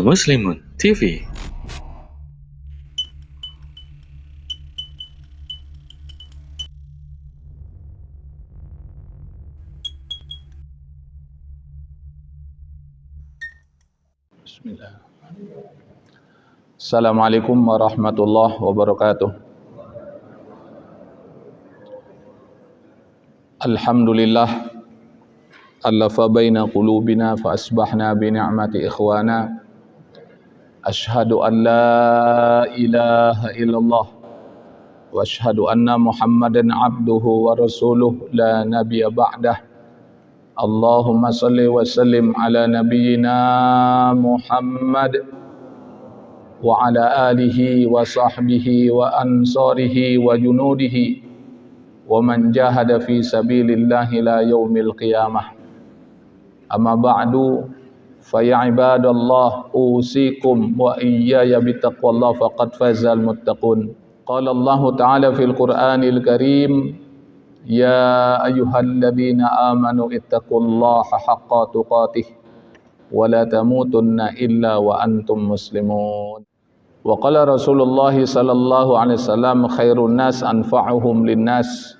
Al-Muslimun TV. Bismillah. Assalamualaikum warahmatullahi wabarakatuh. Alhamdulillah allafa baina qulubina fa asbahna bi ni'mati ikhwana. Ashhadu an la ilaha illallah wa ashhadu anna Muhammadan abduhu wa rasuluh la nabiyya ba'dah. Allahumma salli wa sallim ala nabiyyina Muhammad wa ala alihi wa sahbihi wa ansarihi wa junudihi wa man jahada fi sabilillahi la yaumil qiyamah. Amma ba'du, fa ya ibadallah usikum wa iyaya bittaqwallah faqad fazal muttaqun. Qala Allah Ta'ala fil Qur'anil Karim, ya ayyuhalladzina amanu ittaqullaha haqqa tuqatih wa la tamutunna illa wa antum muslimun. Wa qala Rasulullah sallallahu alaihi wasallam khairun nas anfa'uhum linnas.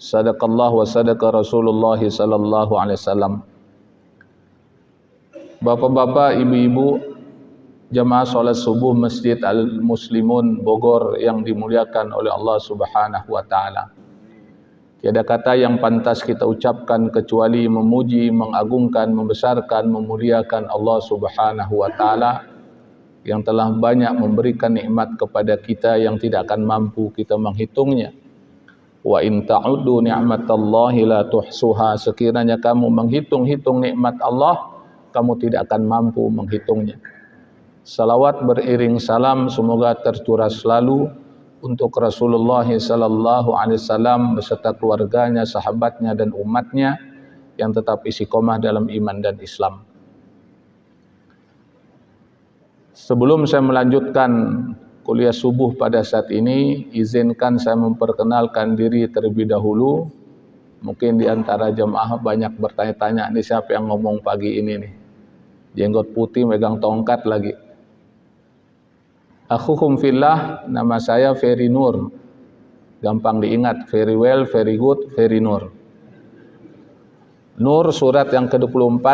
Sadaqallahu wa sadaqa Rasulullah sallallahu alaihi wasallam. Bapak-bapak, ibu-ibu, jamaah salat subuh Masjid Al-Muslimun Bogor yang dimuliakan oleh Allah Subhanahu wa taala. Tiada kata yang pantas kita ucapkan kecuali memuji, mengagungkan, membesarkan, memuliakan Allah Subhanahu wa taala yang telah banyak memberikan nikmat kepada kita yang tidak akan mampu kita menghitungnya. Wa in ta'uddu ni'matallahi la tuhsuha, sekiranya kamu menghitung-hitung nikmat Allah, kamu tidak akan mampu menghitungnya. Salawat beriring salam semoga tercurah selalu untuk Rasulullah sallallahu alaihi wasallam beserta keluarganya, sahabatnya dan umatnya yang tetap istiqomah dalam iman dan Islam. Sebelum saya melanjutkan kuliah subuh pada saat ini, izinkan saya memperkenalkan diri terlebih dahulu. Mungkin di antara jemaah banyak bertanya-tanya, ini siapa yang ngomong pagi ini nih? Jenggot putih megang tongkat lagi. Akhukum fillah, nama saya Ferry Nur. Gampang diingat, very well, very good, Ferry Nur. Nur surat yang ke-24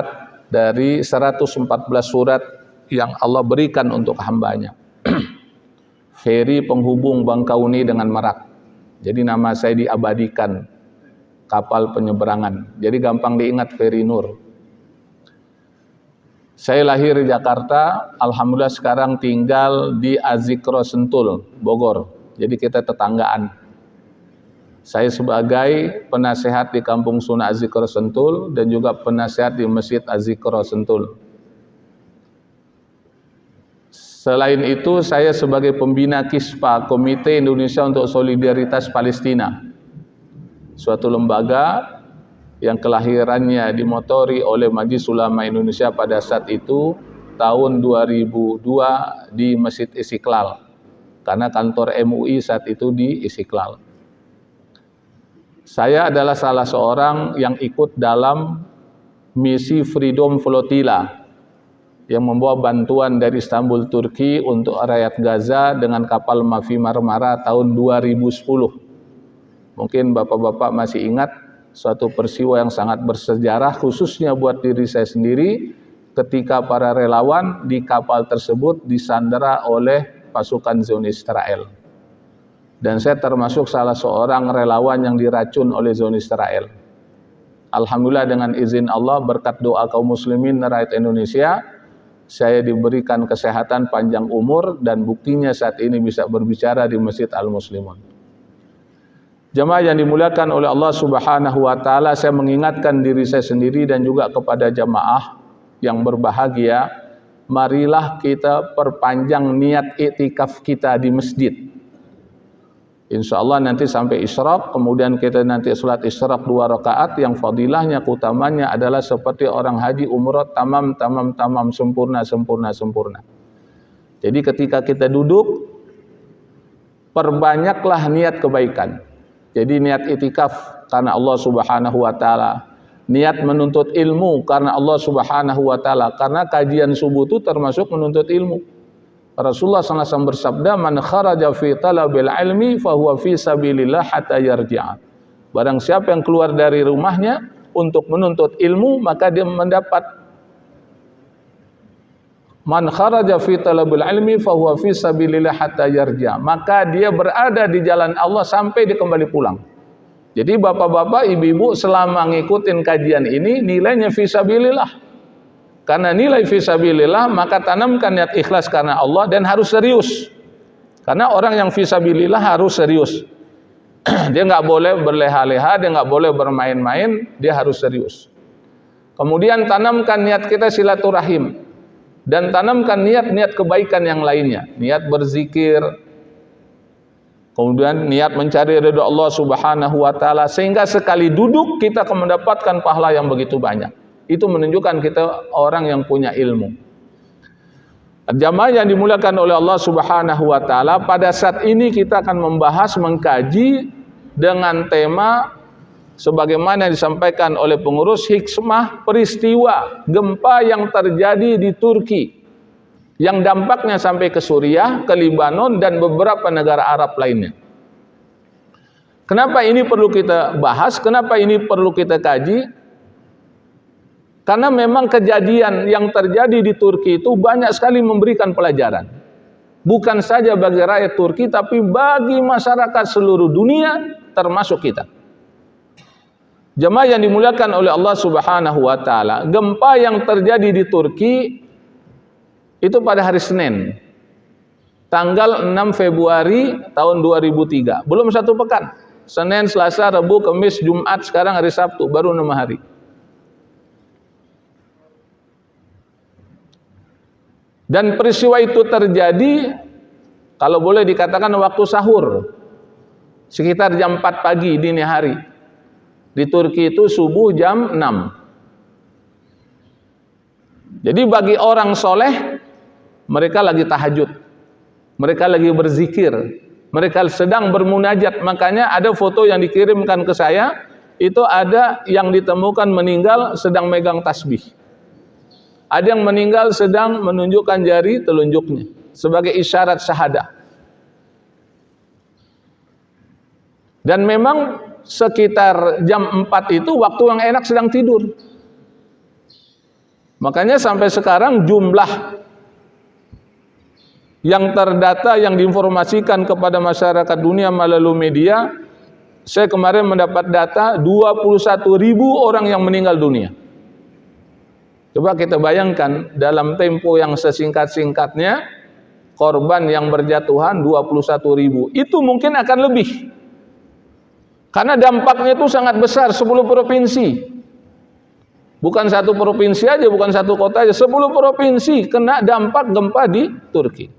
dari 114 surat yang Allah berikan untuk hambanya. Ferry penghubung Bangkauni dengan Merak. Jadi nama saya diabadikan, kapal penyeberangan. Jadi gampang diingat, Ferry Nur. Saya lahir di Jakarta, alhamdulillah sekarang tinggal di Azikro Sentul, Bogor. Jadi kita tetanggaan. Saya sebagai penasehat di Kampung Sunnah Azikro Sentul dan juga penasehat di Masjid Azikro Sentul. Selain itu, saya sebagai pembina KISPA, Komite Indonesia untuk Solidaritas Palestina, suatu lembaga yang kelahirannya dimotori oleh Majelis Ulama Indonesia pada saat itu tahun 2002 di Masjid Istiqlal, karena kantor MUI saat itu di Istiqlal. Saya adalah salah seorang yang ikut dalam misi Freedom Flotilla yang membawa bantuan dari Istanbul, Turki untuk rakyat Gaza dengan kapal Mavi Marmara tahun 2010. Mungkin bapak-bapak masih ingat suatu peristiwa yang sangat bersejarah khususnya buat diri saya sendiri ketika para relawan di kapal tersebut disandera oleh pasukan Zionis Israel. Dan saya termasuk salah seorang relawan yang diracun oleh Zionis Israel. Alhamdulillah dengan izin Allah, berkat doa kaum muslimin rakyat Indonesia, saya diberikan kesehatan, panjang umur, dan buktinya saat ini bisa berbicara di Masjid Al-Muslimun. Jemaah yang dimuliakan oleh Allah Subhanahu wa taala, saya mengingatkan diri saya sendiri dan juga kepada jemaah yang berbahagia, marilah kita perpanjang niat iktikaf kita di masjid. Insyaallah nanti sampai isyraq, kemudian kita nanti salat isyraq 2 rakaat yang fadilahnya, keutamanya adalah seperti orang haji umrah tamam sempurna. Jadi ketika kita duduk, perbanyaklah niat kebaikan. Jadi niat itikaf karena Allah Subhanahu wa taala, niat menuntut ilmu karena Allah Subhanahu wa taala, karena kajian subuh itu termasuk menuntut ilmu. Rasulullah SAW bersabda, man kharaja fi talabil ilmi fahuwa fi sabilillah hatta yarji'a. Barang siapa yang keluar dari rumahnya untuk menuntut ilmu, maka dia mendapat. Man kharaja fi talabil ilmi fahuwa fi sabilillah hatta yarji'a. Maka dia berada di jalan Allah sampai dia kembali pulang. Jadi bapak-bapak, ibu-ibu, selama ngikutin kajian ini, nilainya fisabilillah. Karena nilai fisabilillah, maka tanamkan niat ikhlas karena Allah dan harus serius. Karena orang yang fisabilillah harus serius. Dia nggak boleh berleha-leha, dia nggak boleh bermain-main, dia harus serius. Kemudian tanamkan niat kita silaturahim. Dan tanamkan niat-niat kebaikan yang lainnya. Niat berzikir, kemudian niat mencari ridha Allah Subhanahu wa taala, sehingga sekali duduk kita akan mendapatkan pahala yang begitu banyak. Itu menunjukkan kita orang yang punya ilmu. Jamaah yang dimuliakan oleh Allah Subhanahu wa taala, pada saat ini kita akan membahas, mengkaji dengan tema sebagaimana disampaikan oleh pengurus, hikmah peristiwa gempa yang terjadi di Turki, yang dampaknya sampai ke Suriah, ke Libanon, dan beberapa negara Arab lainnya. Kenapa ini perlu kita bahas? Kenapa ini perlu kita kaji? Karena memang kejadian yang terjadi di Turki itu banyak sekali memberikan pelajaran. Bukan saja bagi rakyat Turki, tapi bagi masyarakat seluruh dunia, termasuk kita. Jemaah yang dimuliakan oleh Allah Subhanahu wa taala, gempa yang terjadi di Turki itu pada hari Senin, tanggal 6 Februari tahun 2003. Belum satu pekan. Senin, Selasa, Rabu, Kamis, Jumat, sekarang hari Sabtu, baru 6 hari. Dan peristiwa itu terjadi, kalau boleh dikatakan waktu sahur, sekitar jam 4 pagi dini hari. Di Turki itu subuh jam 6. Jadi bagi orang soleh, mereka lagi tahajud, mereka lagi berzikir, mereka sedang bermunajat. Makanya ada foto yang dikirimkan ke saya, itu ada yang ditemukan meninggal sedang megang tasbih. Ada yang meninggal sedang menunjukkan jari telunjuknya sebagai isyarat syahadah. Dan memang sekitar jam 4 itu waktu yang enak sedang tidur. Makanya sampai sekarang jumlah yang terdata, yang diinformasikan kepada masyarakat dunia melalui media, saya kemarin mendapat data 21.000 orang yang meninggal dunia. Coba kita bayangkan, dalam tempo yang sesingkat-singkatnya, korban yang berjatuhan 21.000. Itu mungkin akan lebih. Karena dampaknya itu sangat besar, 10 provinsi. Bukan satu provinsi aja, bukan satu kota aja, 10 provinsi kena dampak gempa di Turki.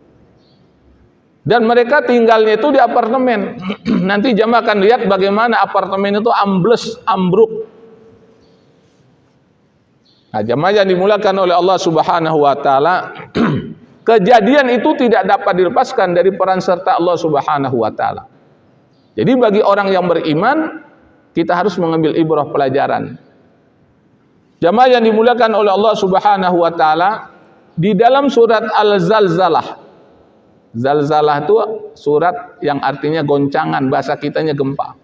Dan mereka tinggalnya itu di apartemen. Nanti jamaah akan lihat bagaimana apartemen itu ambles, ambruk. Nah, jamaah yang dimuliakan oleh Allah Subhanahu wa taala, kejadian itu tidak dapat dilepaskan dari peran serta Allah Subhanahu wa taala. Jadi bagi orang yang beriman, kita harus mengambil ibrah pelajaran. Jamaah yang dimuliakan oleh Allah Subhanahu wa taala, di dalam surat Al-Zalzalah. Zalzalah itu surat yang artinya goncangan, bahasa kitanya gempa.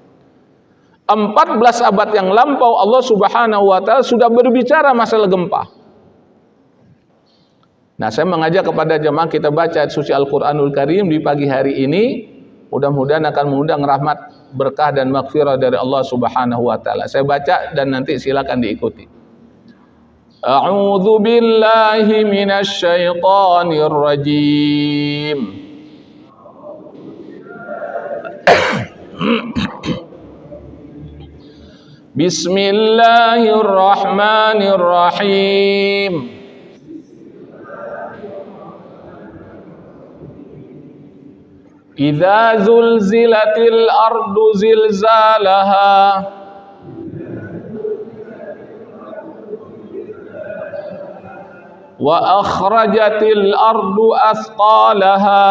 14 abad yang lampau Allah Subhanahu wa taala sudah berbicara masalah gempa. Nah, saya mengajak kepada jemaah kita baca suci Al-Qur'anul Karim di pagi hari ini. Mudah-mudahan akan mengundang rahmat, berkah dan maghfirah dari Allah Subhanahu wa taala. Saya baca dan nanti silakan diikuti. A'udzu billahi minasy syaithanir rajim. Bismillahirrahmanirrahim. Idza zulzilatil ardu zilzalaha wa akhrajatil ardu athqalaha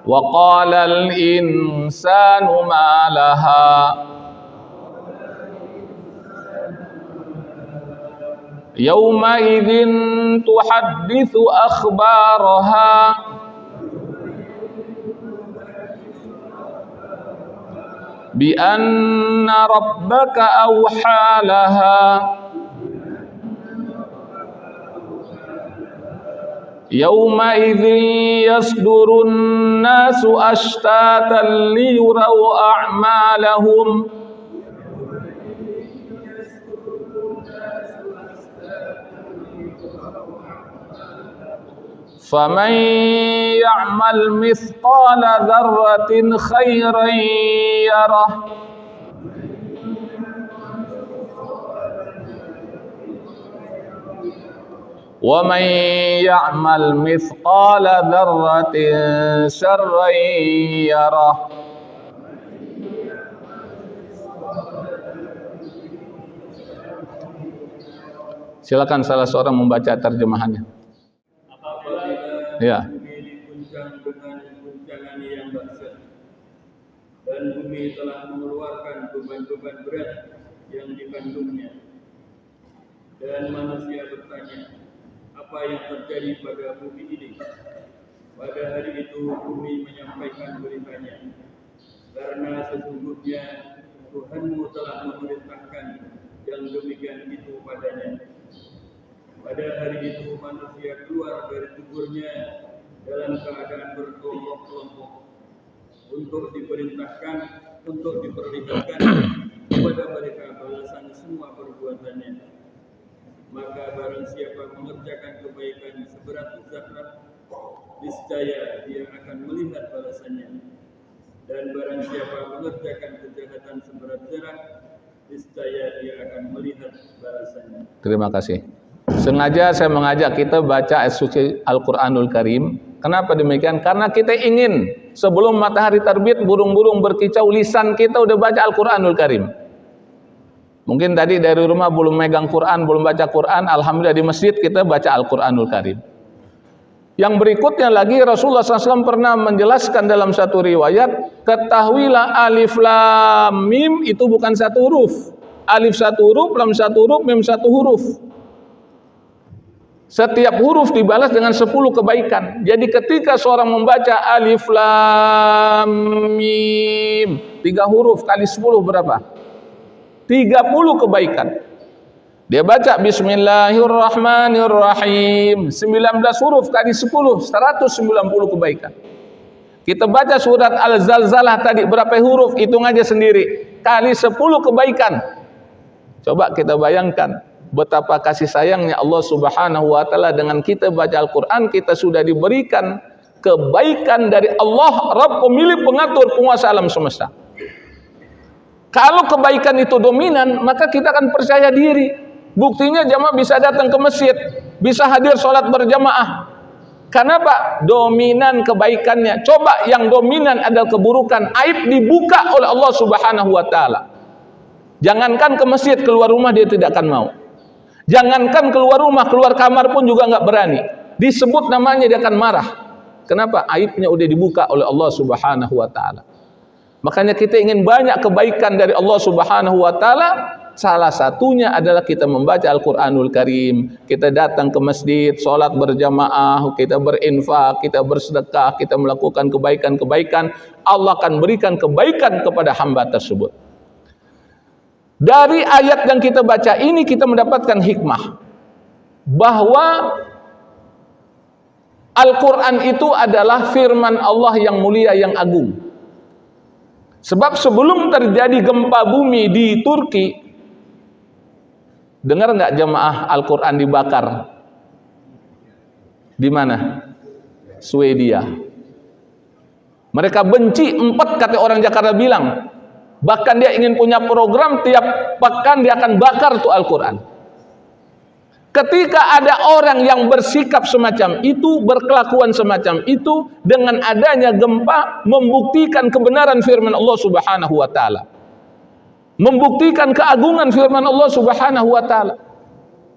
Wa qalal insanu ma laha Yawma idzin tuhadditsu akhbaraha bi anna rabbaka awha laha Yawma idzin yasdurun nasu ashtatan liyuraw a'malahum faman ya'mal mithqala dzarratin khairan yarah wa man ya'mal mithqala dzarratin syarran yarah. Silakan salah seorang membaca terjemahannya. Ya. Bumi diguncang dengan guncangan yang dahsyat, dan bumi telah mengeluarkan beban-beban berat yang dikandungnya. Dan manusia bertanya, apa yang terjadi pada bumi ini? Pada hari itu bumi menyampaikan beritanya, karena sesungguhnya Tuhanmu telah memerintahkan yang demikian itu padanya. Pada hari itu manusia keluar dari kuburnya dalam keadaan berkelompok-kelompok untuk diperlihatkan kepada mereka balasan semua perbuatannya. Maka barang siapa mengerjakan kebaikan seberat zarah, niscaya dia akan melihat balasannya. Dan barang siapa mengerjakan kejahatan seberat zarah, niscaya dia akan melihat balasannya. Terima kasih. Sengaja saya mengajak kita baca suci Al-Quranul Karim. Kenapa demikian? Karena kita ingin sebelum matahari terbit, burung-burung berkicau, lisan kita udah baca Al-Quranul Karim. Mungkin tadi dari rumah belum megang Quran, belum baca Quran. Alhamdulillah di masjid kita baca Al-Quranul Karim. Yang berikutnya lagi Rasulullah SAW pernah menjelaskan dalam satu riwayat, ketahuilah alif lam mim itu bukan satu huruf. Alif satu huruf, lam satu huruf, mim satu huruf. Setiap huruf dibalas dengan 10 kebaikan. Jadi ketika seorang membaca alif lam mim 3 huruf kali 10 berapa? 30 kebaikan. Dia baca bismillahirrahmanirrahim 19 huruf kali 10 190 kebaikan. Kita baca surat Al-Zalzalah tadi berapa huruf? Hitung aja sendiri. Kali 10 kebaikan. Coba kita bayangkan betapa kasih sayangnya Allah Subhanahu wa taala dengan kita baca Al-Qur'an, kita sudah diberikan kebaikan dari Allah, Rabb pemilik pengatur penguasa alam semesta. Kalau kebaikan itu dominan, maka kita akan percaya diri. Buktinya jamaah bisa datang ke masjid, bisa hadir sholat berjamaah. Kenapa? Dominan kebaikannya. Coba yang dominan adalah keburukan, aib dibuka oleh Allah Subhanahu wa taala. Jangankan ke masjid, keluar rumah dia tidak akan mau. Jangankan keluar rumah, keluar kamar pun juga nggak berani. Disebut namanya dia akan marah. Kenapa? Aibnya udah dibuka oleh Allah Subhanahu wa taala. Makanya kita ingin banyak kebaikan dari Allah Subhanahu wa taala. Salah satunya adalah kita membaca Al-Qur'anul Karim, kita datang ke masjid, sholat berjamaah, kita berinfak, kita bersedekah, kita melakukan kebaikan-kebaikan. Allah akan berikan kebaikan kepada hamba tersebut. Dari ayat yang kita baca ini kita mendapatkan hikmah bahwa Al-Quran itu adalah firman Allah yang mulia, yang agung. Sebab sebelum terjadi gempa bumi di Turki, dengar nggak jemaah Al-Quran dibakar? Di mana? Swedia. Mereka benci, 4 kata orang Jakarta bilang. Bahkan dia ingin punya program tiap pekan dia akan bakar tuh Al-Quran. Ketika ada orang yang bersikap semacam itu, berkelakuan semacam itu, dengan adanya gempa membuktikan kebenaran firman Allah Subhanahu wa taala. Membuktikan keagungan firman Allah Subhanahu wa taala.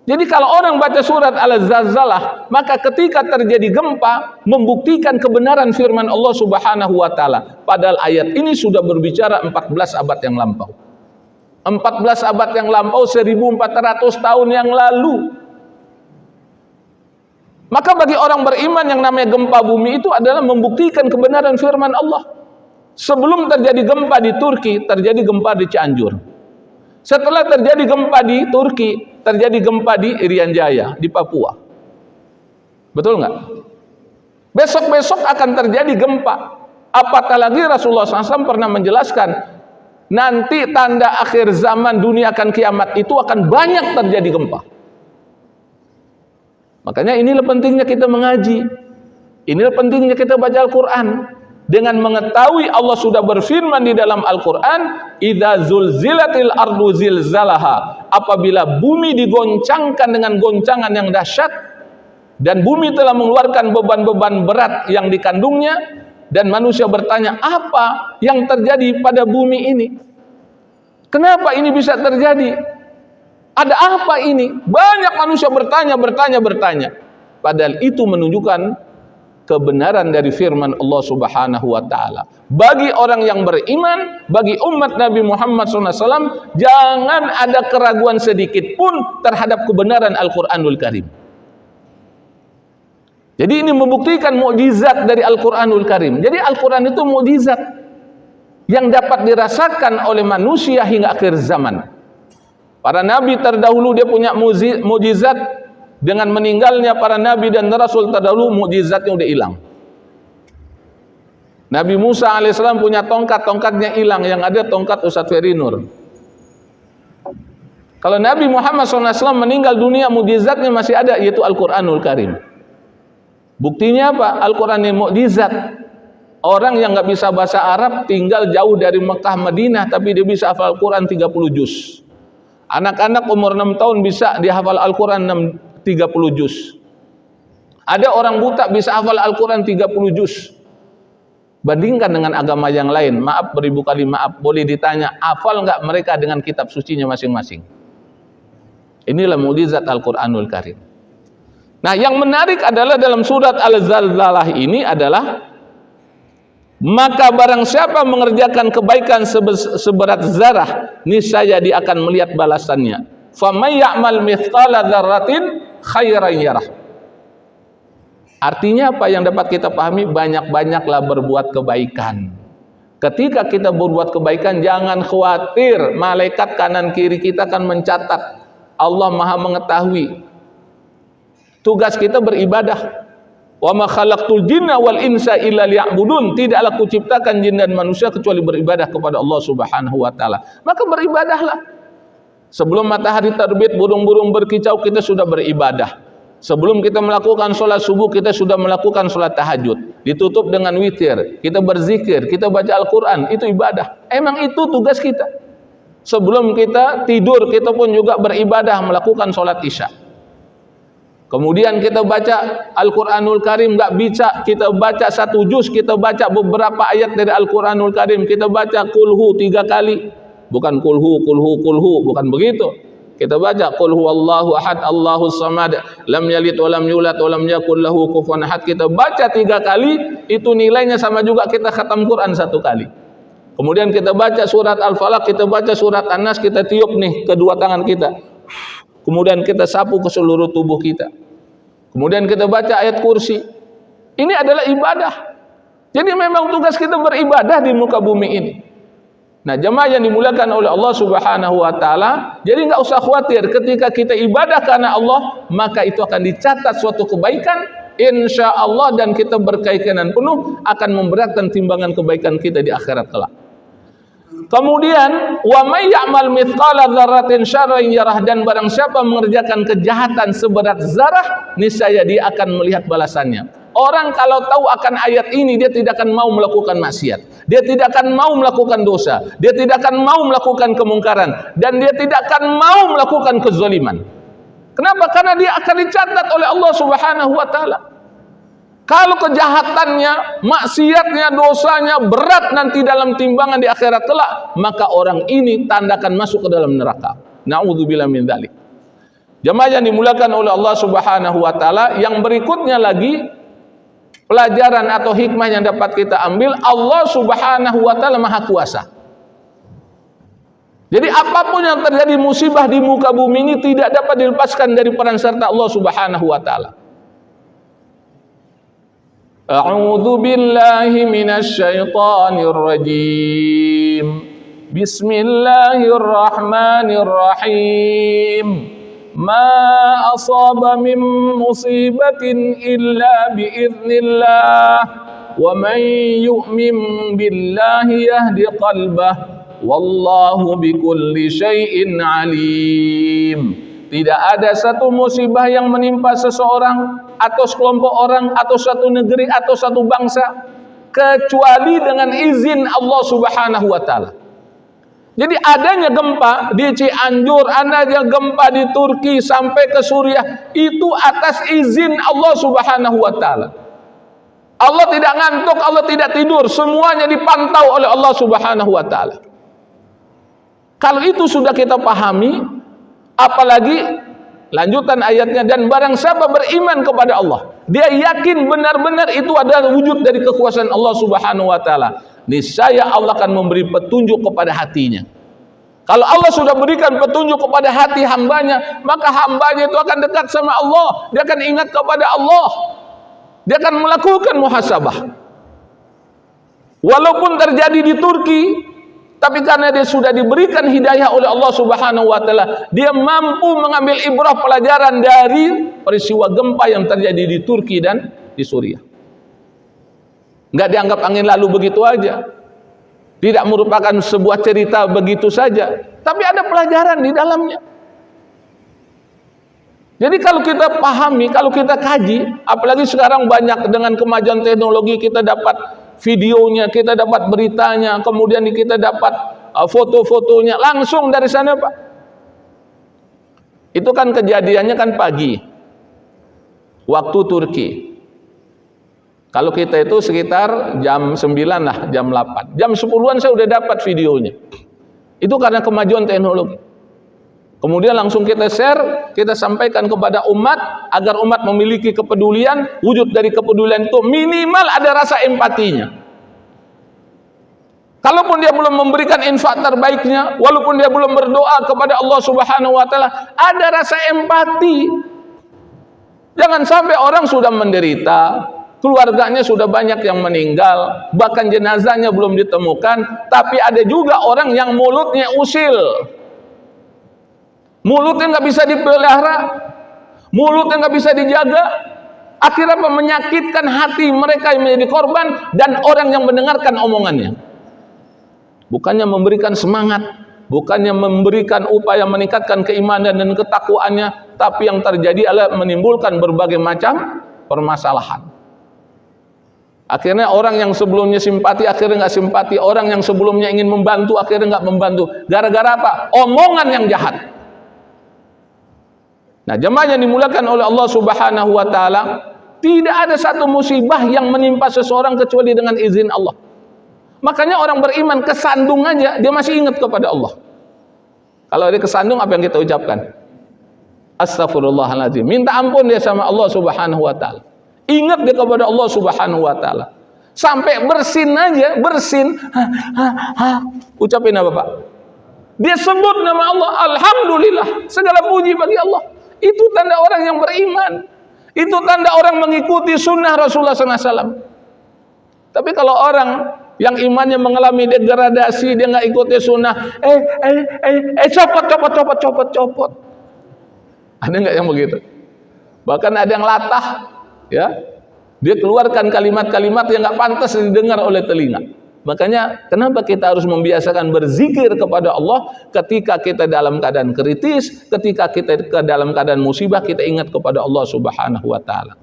Jadi kalau orang baca surat Al-Zalzalah, maka ketika terjadi gempa, membuktikan kebenaran firman Allah Subhanahu wa taala. Padahal ayat ini sudah berbicara 14 abad yang lampau. 14 abad yang lampau, 1400 tahun yang lalu. Maka bagi orang beriman yang namanya gempa bumi itu adalah membuktikan kebenaran firman Allah. Sebelum terjadi gempa di Turki, terjadi gempa di Cianjur. Setelah terjadi gempa di Turki, terjadi gempa di Irian Jaya, di Papua. Betul nggak? Besok-besok akan terjadi gempa. Apatah lagi Rasulullah SAW pernah menjelaskan, nanti tanda akhir zaman dunia akan kiamat itu akan banyak terjadi gempa. Makanya inilah pentingnya kita mengaji. Inilah pentingnya kita baca Al-Quran. Dengan mengetahui Allah sudah berfirman di dalam Al-Quran, idza zulzilatil ardu zilzalaha, apabila bumi digoncangkan dengan goncangan yang dahsyat, dan bumi telah mengeluarkan beban-beban berat yang dikandungnya, dan manusia bertanya, apa yang terjadi pada bumi ini? Kenapa ini bisa terjadi? Ada apa ini? Banyak manusia bertanya. Padahal itu menunjukkan kebenaran dari firman Allah Subhanahu wa taala. Bagi orang yang beriman, bagi umat Nabi Muhammad SAW, jangan ada keraguan sedikit pun terhadap kebenaran Al-Qur'anul Karim. Jadi ini membuktikan mukjizat dari Al-Qur'anul Karim. Jadi Al-Qur'an itu mukjizat yang dapat dirasakan oleh manusia hingga akhir zaman. Para nabi terdahulu dia punya mukjizat. Dengan meninggalnya para nabi dan rasul terdahulu, mukjizatnya udah hilang. Nabi Musa alaihissalam punya tongkat, tongkatnya hilang. Yang ada tongkat Ustadz Ferry Nur. Kalau Nabi Muhammad SAW meninggal dunia, mukjizatnya masih ada, yaitu Al-Quranul Karim. Buktinya apa? Al-Quran ini mukjizat. Orang yang nggak bisa bahasa Arab, tinggal jauh dari Mekah Madinah, tapi dia bisa hafal Al-Quran 30 juz. Anak-anak umur 6 tahun bisa dihafal Al-Quran 30 juz. Ada orang buta bisa hafal Al-Quran 30 juz. Bandingkan dengan agama yang lain, maaf beribu kali maaf, boleh ditanya, hafal nggak mereka dengan kitab sucinya masing-masing? Inilah mukjizat Al-Quranul Karim. Nah, yang menarik adalah dalam surat Al-Zalzalah ini adalah, maka barang siapa mengerjakan kebaikan seberat zarah, niscaya dia akan melihat balasannya. Faman ya'mal mithqala dzarratin khairan yarah. Artinya apa yang dapat kita pahami? Banyak-banyaklah berbuat kebaikan. Ketika kita berbuat kebaikan, jangan khawatir, malaikat kanan kiri kita akan mencatat. Allah Maha mengetahui. Tugas kita beribadah. Wa ma khalaqtul jinna wal insa illa liya'budun. Tidaklah kuciptakan jin dan manusia kecuali beribadah kepada Allah Subhanahu wa taala. Maka beribadahlah. Sebelum matahari terbit, burung-burung berkicau, kita sudah beribadah. Sebelum kita melakukan sholat subuh, kita sudah melakukan sholat tahajud. Ditutup dengan witir, kita berzikir, kita baca Al-Quran, itu ibadah. Emang itu tugas kita. Sebelum kita tidur, kita pun juga beribadah, melakukan sholat isya. Kemudian kita baca Al-Quranul Karim, nggak bisa kita baca 1 juz, kita baca beberapa ayat dari Al-Quranul Karim. Kita baca kulhu 3 kali. Bukan kulhu, bukan begitu. Kita baca qul huwallahu ahad, Allahus samad, lam yalid wa lam yulad wa lam yakul lahu kufuwan ahad. Kita baca 3 kali, itu nilainya sama juga kita khatam Quran 1 kali. Kemudian kita baca surat Al-Falaq, kita baca surat An-Nas, kita tiup nih kedua tangan kita. Kemudian kita sapu ke seluruh tubuh kita. Kemudian kita baca ayat kursi. Ini adalah ibadah. Jadi memang tugas kita beribadah di muka bumi ini. Nah, jemaah yang dimuliakan oleh Allah Subhanahu wa taala, jadi enggak usah khawatir ketika kita ibadah karena Allah, maka itu akan dicatat suatu kebaikan insyaallah, dan kita berkeyakinan penuh akan memberatkan timbangan kebaikan kita di akhirat kelak. Kemudian wa may ya'mal mithqala dzarratin syarran yarah, dan barang siapa mengerjakan kejahatan seberat zarah, niscaya dia akan melihat balasannya. Orang kalau tahu akan ayat ini, dia tidak akan mau melakukan maksiat, dia tidak akan mau melakukan dosa, dia tidak akan mau melakukan kemungkaran, dan dia tidak akan mau melakukan kezaliman. Kenapa? Karena dia akan dicatat oleh Allah Subhanahu wa taala. Kalau kejahatannya, maksiatnya, dosanya berat nanti dalam timbangan di akhirat kelak, maka orang ini tandakan masuk ke dalam neraka. Na'udzubillah min dzalik. Jemaah yang dimuliakan oleh Allah Subhanahu wa taala, yang berikutnya lagi pelajaran atau hikmah yang dapat kita ambil, Allah Subhanahu wa taala Maha Kuasa. Jadi apapun yang terjadi musibah di muka bumi ini tidak dapat dilepaskan dari peran serta Allah Subhanahu wa taala. A'udzu billahi minasy syaithanir rajim. Bismillahirrahmanirrahim. Ma asaba min musibatin illa biiznillah wa man yu'min billahi yahdi qalbah. Wallahu bikulli syai'in alim. Tidak ada satu musibah yang menimpa seseorang atau sekelompok orang atau satu negeri atau satu bangsa kecuali dengan izin Allah Subhanahu wa taala. Jadi adanya gempa di Cianjur, adanya gempa di Turki sampai ke Suriah, itu atas izin Allah Subhanahu wa taala. Allah tidak ngantuk, Allah tidak tidur, semuanya dipantau oleh Allah Subhanahu wa taala. Kalau itu sudah kita pahami, apalagi lanjutan ayatnya, dan barang siapa beriman kepada Allah, dia yakin benar-benar itu adalah wujud dari kekuasaan Allah Subhanahu wa taala, niscaya Allah akan memberi petunjuk kepada hatinya. Kalau Allah sudah berikan petunjuk kepada hati hambanya, maka hambanya itu akan dekat sama Allah, dia akan ingat kepada Allah, dia akan melakukan muhasabah. Walaupun terjadi di Turki, tapi karena dia sudah diberikan hidayah oleh Allah Subhanahu wa taala, dia mampu mengambil ibrah pelajaran dari peristiwa gempa yang terjadi di Turki dan di Suriah. Enggak dianggap angin lalu begitu aja. Tidak merupakan sebuah cerita begitu saja, tapi ada pelajaran di dalamnya. Jadi kalau kita pahami, kalau kita kaji, apalagi sekarang banyak dengan kemajuan teknologi, kita dapat videonya, kita dapat beritanya, kemudian kita dapat foto-fotonya langsung dari sana, Pak. Itu kan kejadiannya kan pagi waktu Turki. Kalau kita itu sekitar jam 9 lah, jam 8, jam 10-an saya udah dapat videonya. Itu karena kemajuan teknologi. Kemudian langsung kita share, kita sampaikan kepada umat, agar umat memiliki kepedulian. Wujud dari kepedulian itu minimal ada rasa empatinya. Kalaupun dia belum memberikan infak terbaiknya, walaupun dia belum berdoa kepada Allah Subhanahu wa taala, ada rasa empati. Jangan sampai orang sudah menderita, keluarganya sudah banyak yang meninggal, bahkan jenazahnya belum ditemukan, tapi ada juga orang yang mulutnya usil, mulutnya nggak bisa dipelihara, mulutnya nggak bisa dijaga, akhirnya menyakitkan hati mereka yang menjadi korban dan orang yang mendengarkan omongannya. Bukannya memberikan semangat, bukannya memberikan upaya meningkatkan keimanan dan ketakwaannya, tapi yang terjadi adalah menimbulkan berbagai macam permasalahan. Akhirnya orang yang sebelumnya simpati akhirnya nggak simpati, orang yang sebelumnya ingin membantu akhirnya nggak membantu. Gara-gara apa? Omongan yang jahat. Nah, jemaah yang dimuliakan oleh Allah Subhanahu wa taala, tidak ada satu musibah yang menimpa seseorang kecuali dengan izin Allah. Makanya orang beriman kesandung aja dia masih ingat kepada Allah. Kalau dia kesandung, apa yang kita ucapkan? Astagfirullahaladzim. Minta ampun dia sama Allah Subhanahu wa taala. Ingat dia kepada Allah Subhanahu wa taala. Sampai bersin aja, bersin. Ucapin apa, Pak? Dia sebut nama Allah, alhamdulillah, segala puji bagi Allah. Itu tanda orang yang beriman. Itu tanda orang mengikuti sunnah Rasulullah SAW. Tapi kalau orang yang imannya mengalami degradasi, dia nggak ikuti sunnah, copot. Ada nggak yang begitu? Bahkan ada yang latah, ya, dia keluarkan kalimat-kalimat yang nggak pantas didengar oleh telinga. Makanya kenapa kita harus membiasakan berzikir kepada Allah ketika kita dalam keadaan kritis, ketika kita dalam keadaan musibah, kita ingat kepada Allah Subhanahu wa taala.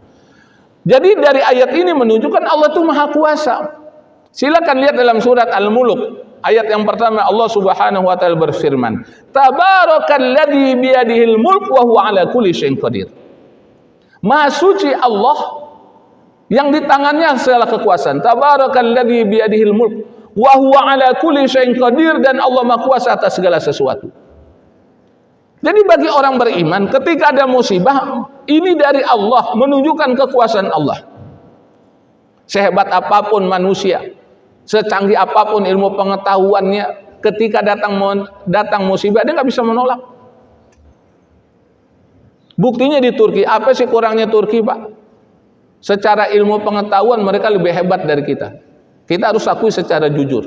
Jadi dari ayat ini menunjukkan Allah itu Maha Kuasa. Silakan lihat dalam surat Al-Mulk, ayat yang pertama Allah Subhanahu wa taala berfirman, Tabarakalladzi biyadihil mulk wa huwa ala kulli syai'in qadir. Maha suci Allah yang di tangannya segala kekuasaan. Tabarakalladzi biyadihil mulk wa huwa ala kulli syai'in qadir, dan Allah Maha Kuasa atas segala sesuatu. Jadi bagi orang beriman, ketika ada musibah, ini dari Allah, menunjukkan kekuasaan Allah. Sehebat apapun manusia, secanggih apapun ilmu pengetahuannya, ketika datang musibah, dia nggak bisa menolak. Buktinya di Turki. Apa sih kurangnya Turki, Pak? Secara ilmu pengetahuan mereka lebih hebat dari kita. Kita harus akui secara jujur.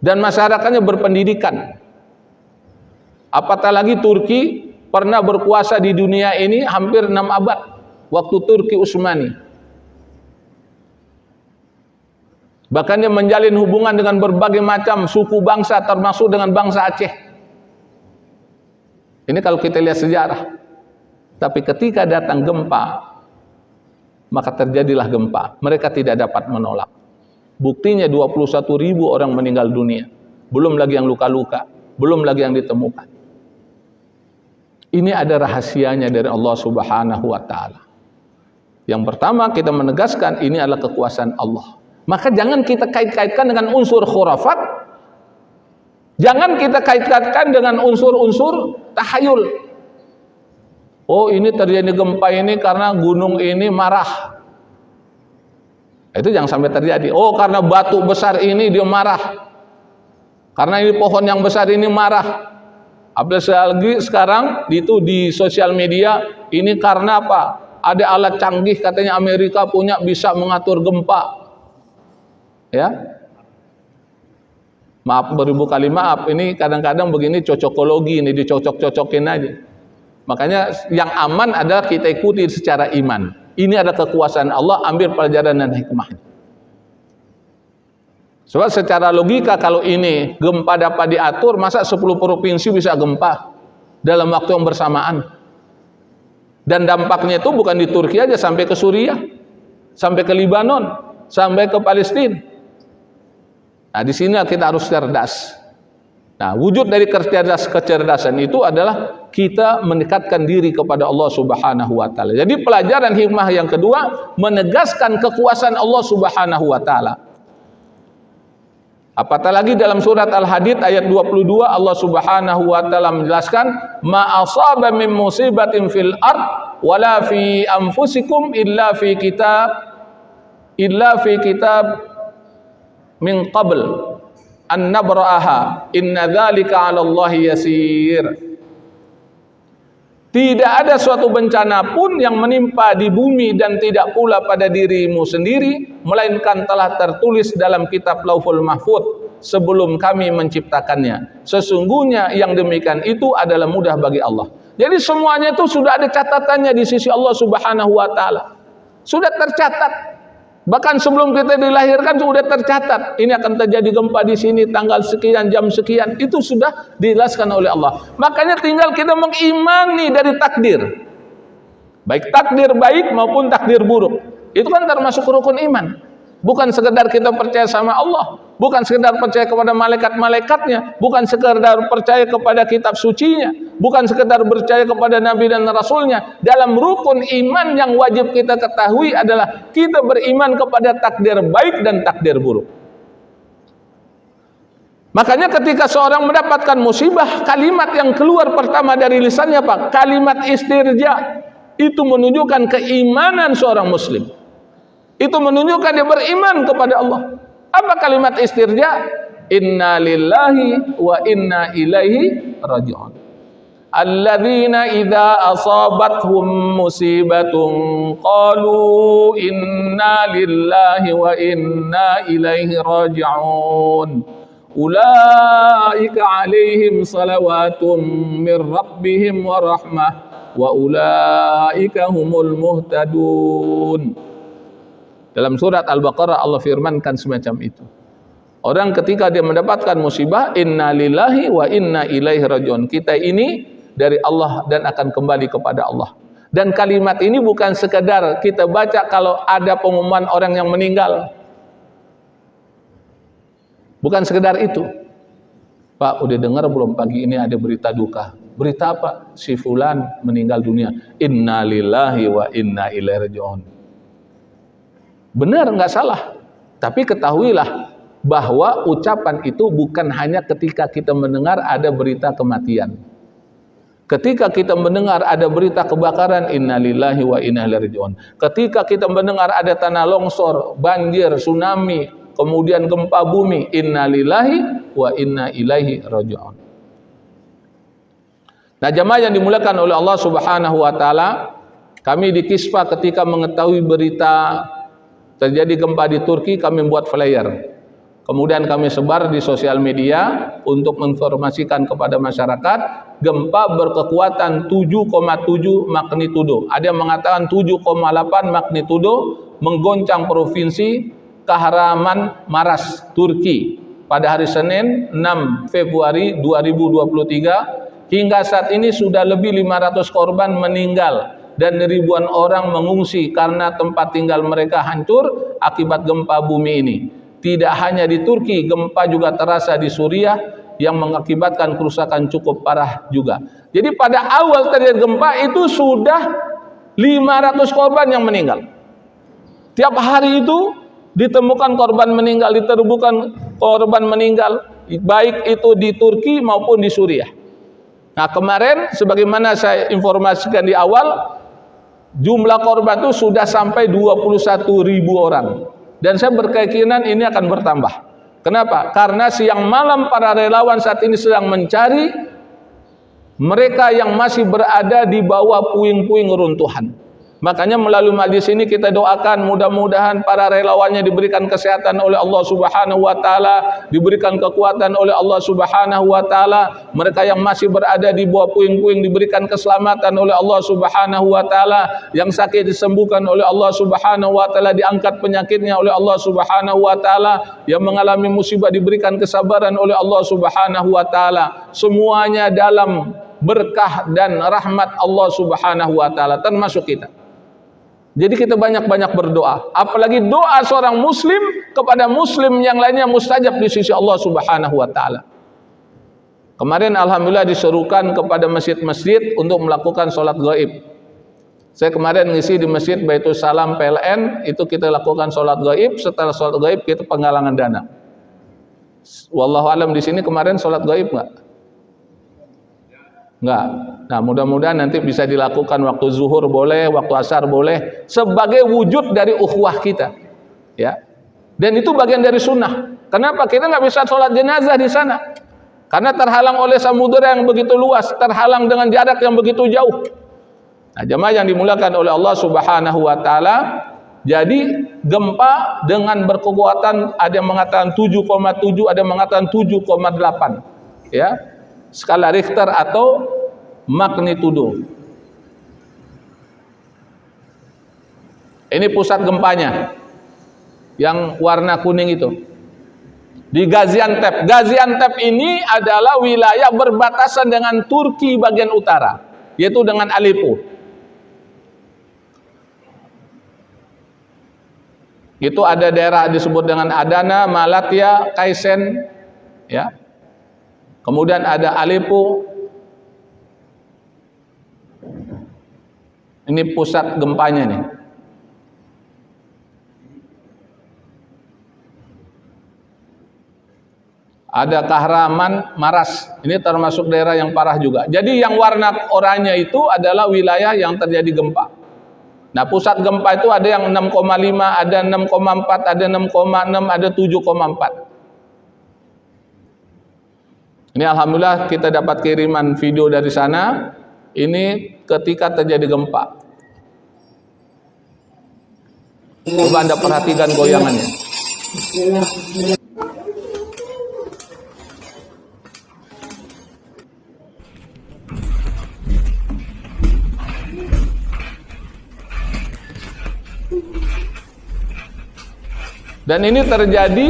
Dan masyarakatnya berpendidikan. Apatah lagi Turki pernah berkuasa di dunia ini hampir 6 abad. Waktu Turki Utsmani. Bahkan dia menjalin hubungan dengan berbagai macam suku bangsa, termasuk dengan bangsa Aceh. Ini kalau kita lihat sejarah. Tapi ketika datang gempa, maka terjadilah gempa. Mereka tidak dapat menolak. Buktinya 21.000 orang meninggal dunia. Belum lagi yang luka-luka. Belum lagi yang ditemukan. Ini ada rahasianya dari Allah Subhanahu wa ta'ala. Yang pertama kita menegaskan ini adalah kekuasaan Allah. Maka jangan kita kait-kaitkan dengan unsur khurafat. Jangan kita kait-kaitkan dengan unsur-unsur tahayul. Oh, ini terjadi gempa ini karena gunung ini marah. Itu jangan sampai terjadi. Oh, karena batu besar ini dia marah. Karena ini pohon yang besar ini marah. Apalagi sekarang itu di sosial media, ini karena apa? Ada alat canggih katanya Amerika punya bisa mengatur gempa. Ya. Maaf, beribu kali maaf, ini kadang-kadang begini cocokologi, ini dicocok-cocokin aja. Makanya yang aman adalah kita ikuti secara iman. Ini ada kekuasaan Allah, ambil pelajaran dan hikmahnya. Sebab secara logika kalau ini gempa dapat diatur, masa 10 provinsi bisa gempa dalam waktu yang bersamaan. Dan dampaknya itu bukan di Turki aja, sampai ke Suriah, sampai ke Libanon, sampai ke Palestina. Nah, di sini kita harus cerdas. Nah, wujud dari kecerdasan itu adalah kita mendekatkan diri kepada Allah Subhanahu wa taala. Jadi pelajaran hikmah yang kedua, menegaskan kekuasaan Allah Subhanahu wa taala. Apatah lagi dalam surat Al-Hadid ayat 22 Allah Subhanahu wa taala menjelaskan, ma asaba min musibatin fil ard wala fi anfusikum illa fi kitab min qabl an nabra'aha inna dzalika 'ala Allahi yasir. Tidak ada suatu bencana pun yang menimpa di bumi dan tidak pula pada dirimu sendiri, melainkan telah tertulis dalam kitab Lauhul Mahfuz sebelum kami menciptakannya. Sesungguhnya yang demikian itu adalah mudah bagi Allah. Jadi semuanya itu sudah ada catatannya di sisi Allah Subhanahu wa taala. Sudah tercatat. Bahkan sebelum kita dilahirkan sudah tercatat. Ini akan terjadi gempa di sini tanggal sekian, jam sekian. Itu sudah dijelaskan oleh Allah. Makanya tinggal kita mengimani dari takdir. Baik takdir baik maupun takdir buruk. Itu kan termasuk rukun iman. Bukan sekedar kita percaya sama Allah. Bukan sekedar percaya kepada malaikat-malaikatnya. Bukan sekedar percaya kepada kitab sucinya. Bukan sekedar percaya kepada Nabi dan Rasulnya. Dalam rukun iman yang wajib kita ketahui adalah kita beriman kepada takdir baik dan takdir buruk. Makanya ketika seorang mendapatkan musibah, kalimat yang keluar pertama dari lisannya apa? Kalimat istirja. Itu menunjukkan keimanan seorang muslim. Itu menunjukkan dia beriman kepada Allah. Apa kalimat istirja? Inna lillahi wa inna ilaihi raji'un. Alladzina idza asabathum musibatun qalu inna lillahi wa inna ilaihi raji'un. Ulaika alaihim salawatum mir rabbihim wa rahmah wa ulaika humul muhtadun. Dalam surat Al-Baqarah Allah firmankan semacam itu. Orang ketika dia mendapatkan musibah, inna lillahi wa inna ilaihi raji'un. Kita ini dari Allah dan akan kembali kepada Allah. Dan kalimat ini bukan sekedar kita baca kalau ada pengumuman orang yang meninggal. Bukan sekedar itu. Pak, udah dengar belum pagi ini ada berita duka? Berita apa? Si fulan meninggal dunia. Inna lillahi wa inna ilaihi raji'un. Benar, nggak salah. Tapi ketahuilah, bahwa ucapan itu bukan hanya ketika kita mendengar ada berita kematian. Ketika kita mendengar ada berita kebakaran, innalillahi wa inna ilaihi raji'un. Ketika kita mendengar ada tanah longsor, banjir, tsunami, kemudian gempa bumi, innalillahi wa inna ilaihi raji'un. Nah, jamaah yang dimuliakan oleh Allah Subhanahu wa taala, kami di Kispa ketika mengetahui berita terjadi gempa di Turki, kami membuat flyer. Kemudian kami sebar di sosial media untuk menginformasikan kepada masyarakat, gempa berkekuatan 7,7 magnitudo. Ada yang mengatakan 7,8 magnitudo menggoncang provinsi Kahramanmaraş, Turki pada hari Senin 6 Februari 2023. Hingga saat ini sudah lebih 500 korban meninggal dan ribuan orang mengungsi karena tempat tinggal mereka hancur akibat gempa bumi ini. Tidak hanya di Turki, gempa juga terasa di Suriah yang mengakibatkan kerusakan cukup parah juga. Jadi pada awal terjadi gempa itu sudah 500 korban yang meninggal. Tiap hari itu ditemukan korban meninggal, ditemukan korban meninggal, baik itu di Turki maupun di Suriah. Nah, kemarin sebagaimana saya informasikan di awal, jumlah korban itu sudah sampai 21.000 orang. Dan saya berkeyakinan ini akan bertambah. Kenapa? Karena siang malam para relawan saat ini sedang mencari mereka yang masih berada di bawah puing-puing runtuhan. Makanya melalui majlis ini kita doakan mudah-mudahan para relawannya diberikan kesehatan oleh Allah Subhanahu wa taala, diberikan kekuatan oleh Allah Subhanahu wa taala. Mereka yang masih berada di bawah puing-puing diberikan keselamatan oleh Allah Subhanahu wa taala, yang sakit disembuhkan oleh Allah Subhanahu wa taala, diangkat penyakitnya oleh Allah Subhanahu wa taala, yang mengalami musibah diberikan kesabaran oleh Allah Subhanahu wa taala. Semuanya dalam berkah dan rahmat Allah Subhanahu wa taala, termasuk kita. Jadi kita banyak-banyak berdoa, apalagi doa seorang muslim kepada muslim yang lainnya mustajab di sisi Allah Subhanahu wa taala. Kemarin alhamdulillah diserukan kepada masjid-masjid untuk melakukan sholat gaib. Saya kemarin ngisi di Masjid Baitul Salam PLN, itu kita lakukan sholat gaib. Setelah sholat gaib kita penggalangan dana. Wallahu alam, di sini kemarin sholat gaib enggak? Enggak. Nah, mudah-mudahan nanti bisa dilakukan waktu zuhur boleh, waktu asar boleh, sebagai wujud dari ukhuwah kita, ya. Dan itu bagian dari sunnah. Kenapa kita nggak bisa sholat jenazah di sana? Karena terhalang oleh samudera yang begitu luas, terhalang dengan jarak yang begitu jauh. Nah, jemaah yang dimuliakan oleh Allah Subhanahu wa taala, jadi gempa dengan berkekuatan ada yang mengatakan 7,7, ada yang mengatakan 7,8, ya. Skala Richter atau magnitudo. Ini pusat gempanya yang warna kuning itu di Gaziantep. Gaziantep ini adalah wilayah berbatasan dengan Turki bagian utara, yaitu dengan Aleppo. Itu ada daerah disebut dengan Adana, Malatya, Kaisen, ya. Kemudian ada Aleppo. Ini pusat gempanya nih. Ada Kahramanmaraş. Ini termasuk daerah yang parah juga. Jadi yang warna oranye itu adalah wilayah yang terjadi gempa. Nah, pusat gempa itu ada yang 6,5, ada 6,4, ada 6,6, ada 7,4. Ini alhamdulillah kita dapat kiriman video dari sana. Ini ketika terjadi gempa. Coba Anda perhatikan goyangannya. Dan ini terjadi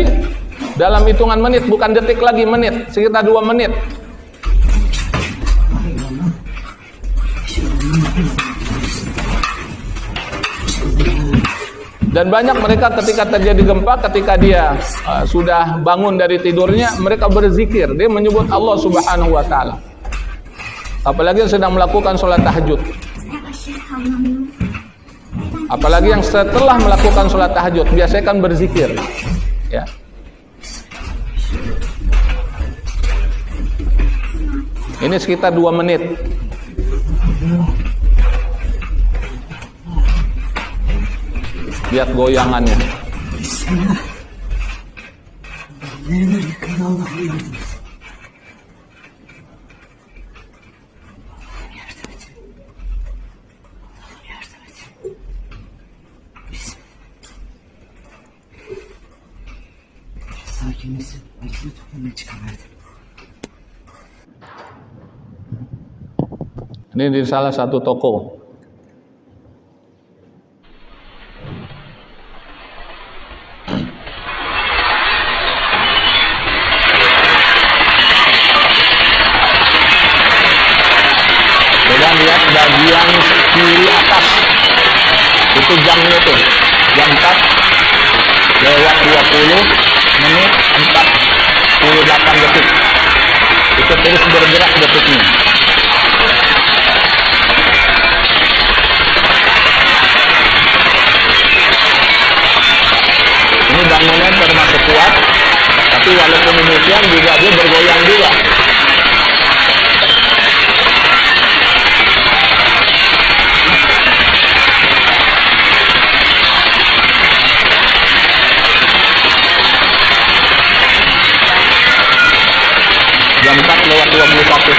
dalam hitungan menit, bukan detik lagi, menit, sekitar 2 menit. Dan banyak mereka ketika terjadi gempa, ketika dia sudah bangun dari tidurnya, mereka berzikir, dia menyebut Allah Subhanahu wa taala. Apalagi yang sedang melakukan sholat tahajud. Apalagi yang setelah melakukan sholat tahajud, biasanya kan berzikir, ya. Ini sekitar 2 menit. Lihat goyangannya. Ini di salah satu toko. Coba lihat bagian kiri atas. Itu jamnya tuh. Jam 4:20 detik. Itu terus bergerak detiknya. Ini bangunan termasuk kuat, tapi walaupun demikian juga dia bergoyang juga. Jam 4:21.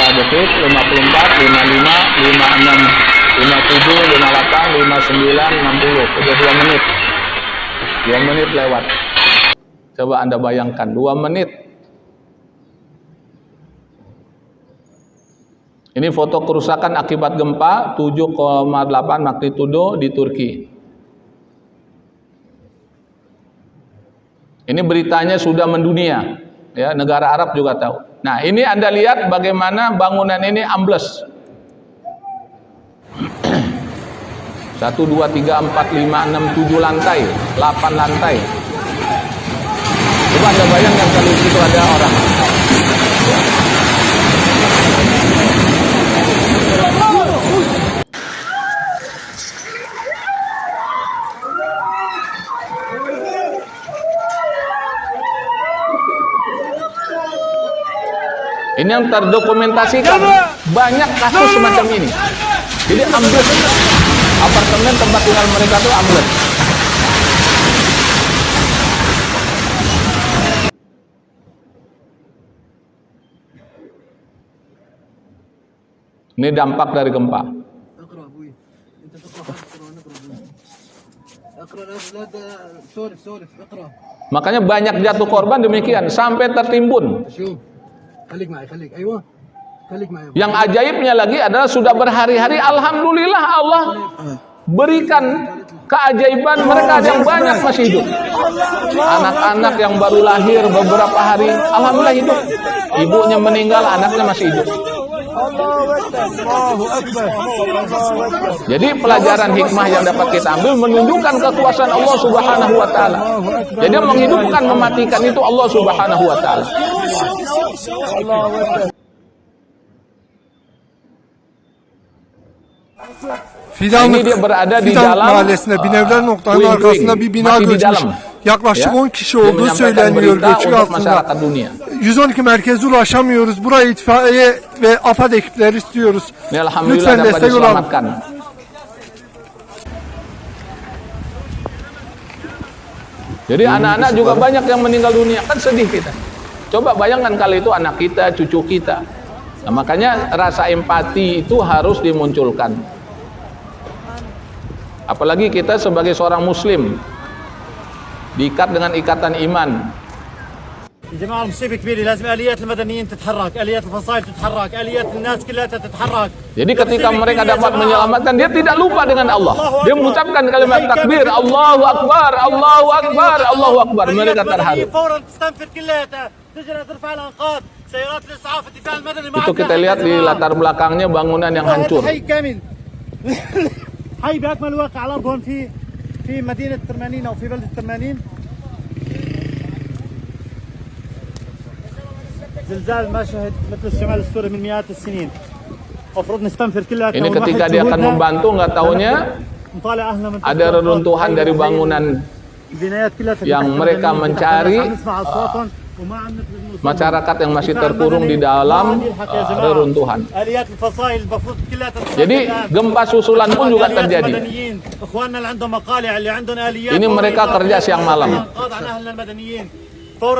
Detik, 54, 55, 56, 57, 58, 59, 60. Udah 2 menit. 2 menit lewat. Coba Anda bayangkan, 2 menit. Ini foto kerusakan akibat gempa 7,8 magnitudo di Turki. Ini beritanya sudah mendunia. Ya, negara Arab juga tahu. Nah, ini Anda lihat bagaimana bangunan ini ambles. 1, 2, 3, 4, 5, 6, 7 lantai, 8 lantai. Coba Anda bayangkan kalau di situ ada orang. Ini yang terdokumentasikan, banyak kasus semacam ini. Jadi ambles, apartemen tempat tinggal mereka tuh ambles. Ini dampak dari gempa. Makanya banyak jatuh korban demikian, sampai tertimbun. Yang ajaibnya lagi adalah sudah berhari-hari, alhamdulillah Allah berikan keajaiban, mereka ada yang banyak masih hidup. Anak-anak yang baru lahir beberapa hari, alhamdulillah hidup. Ibunya meninggal, anaknya masih hidup. Jadi pelajaran hikmah yang dapat kita ambil menunjukkan kekuasaan Allah Subhanahu wa taala. Jadi menghidupkan, mematikan itu Allah Subhanahu wa taala. Ini dia berada di dalam mahallesinde Binevler noktanın arkasında bir bina göçmüş. Yaklaşık 10 kişi olduğu söyleniyor göçük altında. 112 merkeze ulaşamıyoruz. Buraya itfaiye ve AFAD ekipleri istiyoruz. Lütfen destek olalım. Jadi anak-anak juga banyak yang meninggal dunia, kan sedih kita. Coba bayangkan kalau itu anak kita, cucu kita. Nah, makanya rasa empati itu harus dimunculkan. Apalagi kita sebagai seorang muslim diikat dengan ikatan iman. جماعة المصيبة كبيرة، لازم آليات المدنيين تتحرك، آليات الفصائل تتحرك، آليات الناس كلها تتحرك. Jadi ketika mereka dapat menyelamatkan, dia tidak lupa dengan Allah. Dia mengucapkan kalimat takbir, Allahu Akbar, Allahu Akbar, Allahu Akbar. Mereka terharu. تجري ترفع الانقاض سيارات الاسعاف الدفاع المدني Itu kita lihat di latar belakangnya bangunan yang hancur. حي كامل حي باكمل واقع على الارض هون في مدينه ترمانين او في بلده ترمانين زلزال ما شهد مثل الشمال السوري من مئات السنين. المفروض نستنفر كلها. Ini ketika dia akan membantu, nggak taunya ada reruntuhan dari bangunan yang mereka mencari masyarakat yang masih terkurung di dalam reruntuhan. Jadi gempa susulan pun juga terjadi. Ini mereka kerja siang malam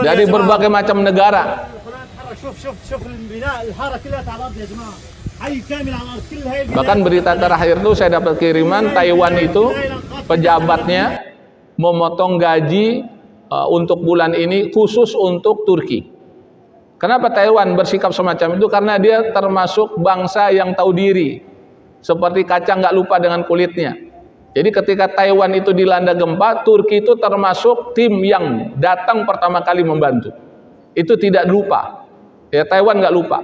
dari berbagai macam negara. Bahkan berita terakhir itu saya dapat kiriman Taiwan itu pejabatnya memotong gaji untuk bulan ini khusus untuk Turki. Kenapa Taiwan bersikap semacam itu? Karena dia termasuk bangsa yang tahu diri, seperti kaca nggak lupa dengan kulitnya. Jadi ketika Taiwan itu dilanda gempa, Turki itu termasuk tim yang datang pertama kali membantu. Itu tidak lupa. Ya, Taiwan nggak lupa.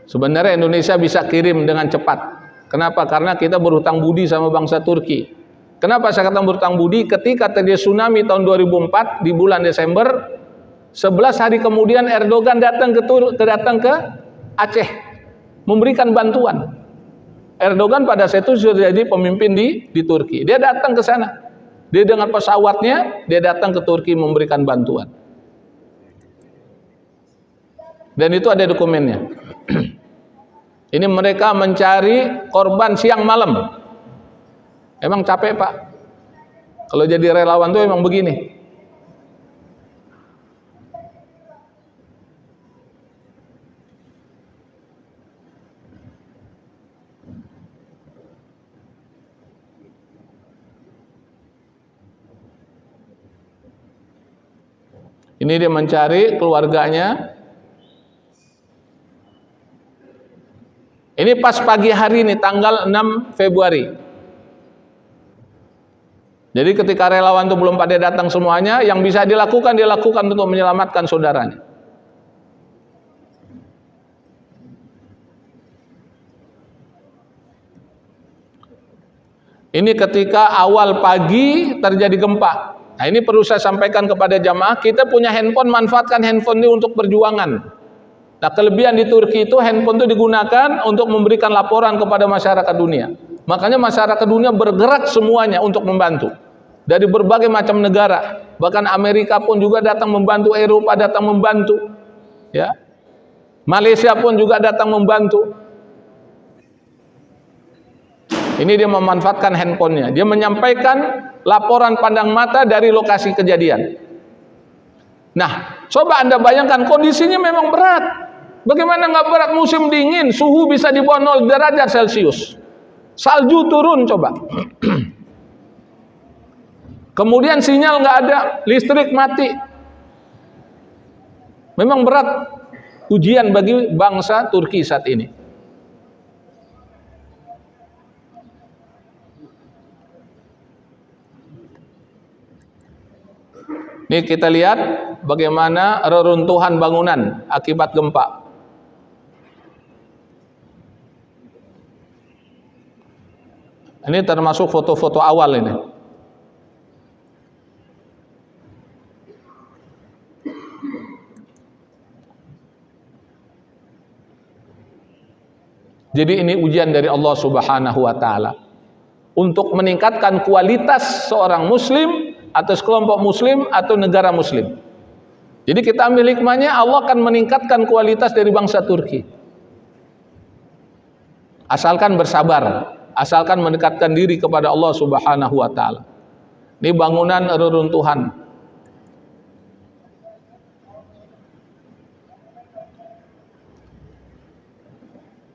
Sebenarnya Indonesia bisa kirim dengan cepat. Kenapa? Karena kita berhutang budi sama bangsa Turki. Kenapa saya katakan berhutang budi? Ketika terjadi tsunami tahun 2004 di bulan Desember, 11 hari kemudian Erdogan datang ke Aceh memberikan bantuan. Erdogan pada saat itu sudah jadi pemimpin di Turki. Dia datang ke sana. Dia dengan pesawatnya, dia datang ke Turki memberikan bantuan. Dan itu ada dokumennya. Ini mereka mencari korban siang malam. Emang capek, Pak. Kalau jadi relawan tuh emang begini. Ini dia mencari keluarganya. Ini pas pagi hari ini, tanggal 6 Februari. Jadi ketika relawan itu belum pada datang semuanya, yang bisa dilakukan untuk menyelamatkan saudaranya. Ini ketika awal pagi terjadi gempa. Nah, ini perlu saya sampaikan kepada jamaah, kita punya handphone, manfaatkan handphone ini untuk perjuangan. Nah, kelebihan di Turki itu handphone itu digunakan untuk memberikan laporan kepada masyarakat dunia. Makanya masyarakat dunia bergerak semuanya untuk membantu. Dari berbagai macam negara, bahkan Amerika pun juga datang membantu, Eropa datang membantu. Ya. Malaysia pun juga datang membantu. Ini dia memanfaatkan handphonenya. Dia menyampaikan laporan pandang mata dari lokasi kejadian. Nah, coba Anda bayangkan kondisinya memang berat. Bagaimana nggak berat musim dingin, suhu bisa di bawah 0 derajat Celcius. Salju turun coba. Kemudian sinyal nggak ada, listrik mati. Memang berat ujian bagi bangsa Turki saat ini. Ini kita lihat bagaimana reruntuhan bangunan akibat gempa. Ini termasuk foto-foto awal ini. Jadi ini ujian dari Allah Subhanahu wa taala untuk meningkatkan kualitas seorang muslim atau sekelompok muslim atau negara muslim. Jadi kita ambil hikmahnya, Allah akan meningkatkan kualitas dari bangsa Turki. Asalkan bersabar, asalkan mendekatkan diri kepada Allah Subhanahu wa taala. Ini bangunan reruntuhan.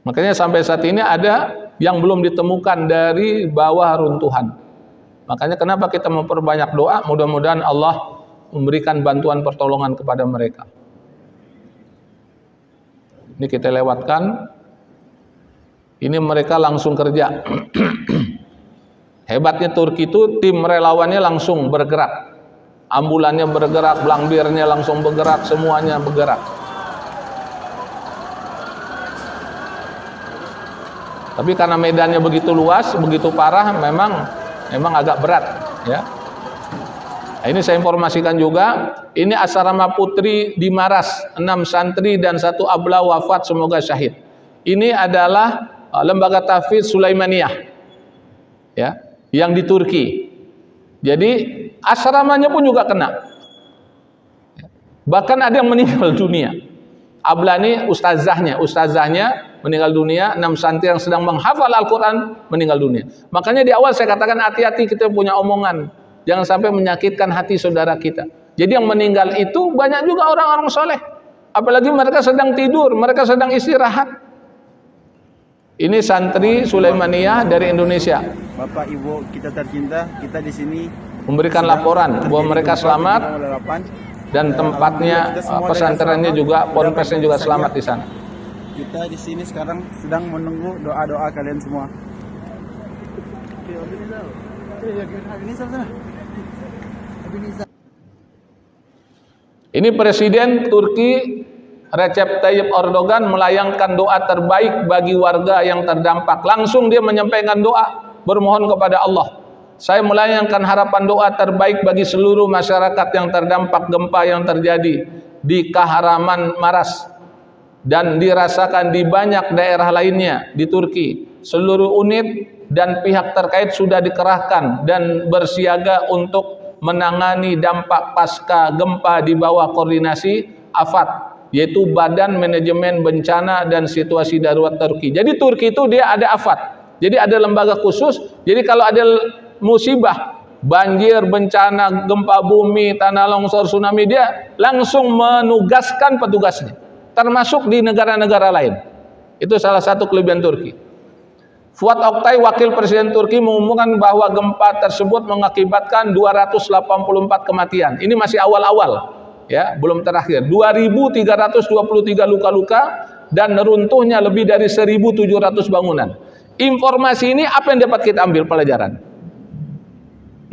Makanya sampai saat ini ada yang belum ditemukan dari bawah runtuhan. Makanya kenapa kita memperbanyak doa, mudah-mudahan Allah memberikan bantuan pertolongan kepada mereka. Ini kita lewatkan. Ini mereka langsung kerja. Hebatnya Turki itu tim relawannya langsung bergerak. Ambulannya bergerak, blambirnya langsung bergerak, semuanya bergerak. Tapi karena medannya begitu luas, begitu parah, memang agak berat, ya. Nah, ini saya informasikan juga, ini asrama putri di Maras, 6 santri dan 1 abla wafat, semoga syahid. Ini adalah lembaga tahfidz Sulaimaniyah, ya, yang di Turki. Jadi asramanya pun juga kena. Bahkan ada yang meninggal dunia. Abla ini ustazahnya meninggal dunia, 6 santri yang sedang menghafal Al-Quran meninggal dunia. Makanya di awal saya katakan hati-hati kita punya omongan, jangan sampai menyakitkan hati saudara kita. Jadi yang meninggal itu banyak juga orang-orang soleh, apalagi mereka sedang tidur, mereka sedang istirahat. Ini santri Sulaimaniyah dari Indonesia. Bapak Ibu kita tercinta, kita di sini memberikan laporan bahwa mereka selamat dan tempatnya pesantrennya juga, ponpesnya juga selamat di sana. Kita di sini sekarang sedang menunggu doa-doa kalian semua. Ini Presiden Turki Recep Tayyip Erdogan melayangkan doa terbaik bagi warga yang terdampak. Langsung dia menyampaikan doa, bermohon kepada Allah. Saya melayangkan harapan doa terbaik bagi seluruh masyarakat yang terdampak gempa yang terjadi di Kahraman Maras dan dirasakan di banyak daerah lainnya di Turki. Seluruh unit dan pihak terkait sudah dikerahkan dan bersiaga untuk menangani dampak pasca gempa di bawah koordinasi AFAD, yaitu Badan Manajemen Bencana dan Situasi Darurat Turki. Jadi Turki itu dia ada AFAD, jadi ada lembaga khusus. Jadi kalau ada musibah, banjir, bencana, gempa bumi, tanah longsor, tsunami, dia langsung menugaskan petugasnya, termasuk di negara-negara lain. Itu salah satu kelebihan Turki. Fuat Oktay, Wakil Presiden Turki, mengumumkan bahwa gempa tersebut mengakibatkan 284 kematian. Ini masih awal-awal, ya, belum terakhir. 2.323 luka-luka dan runtuhnya lebih dari 1.700 bangunan. Informasi ini apa yang dapat kita ambil pelajaran?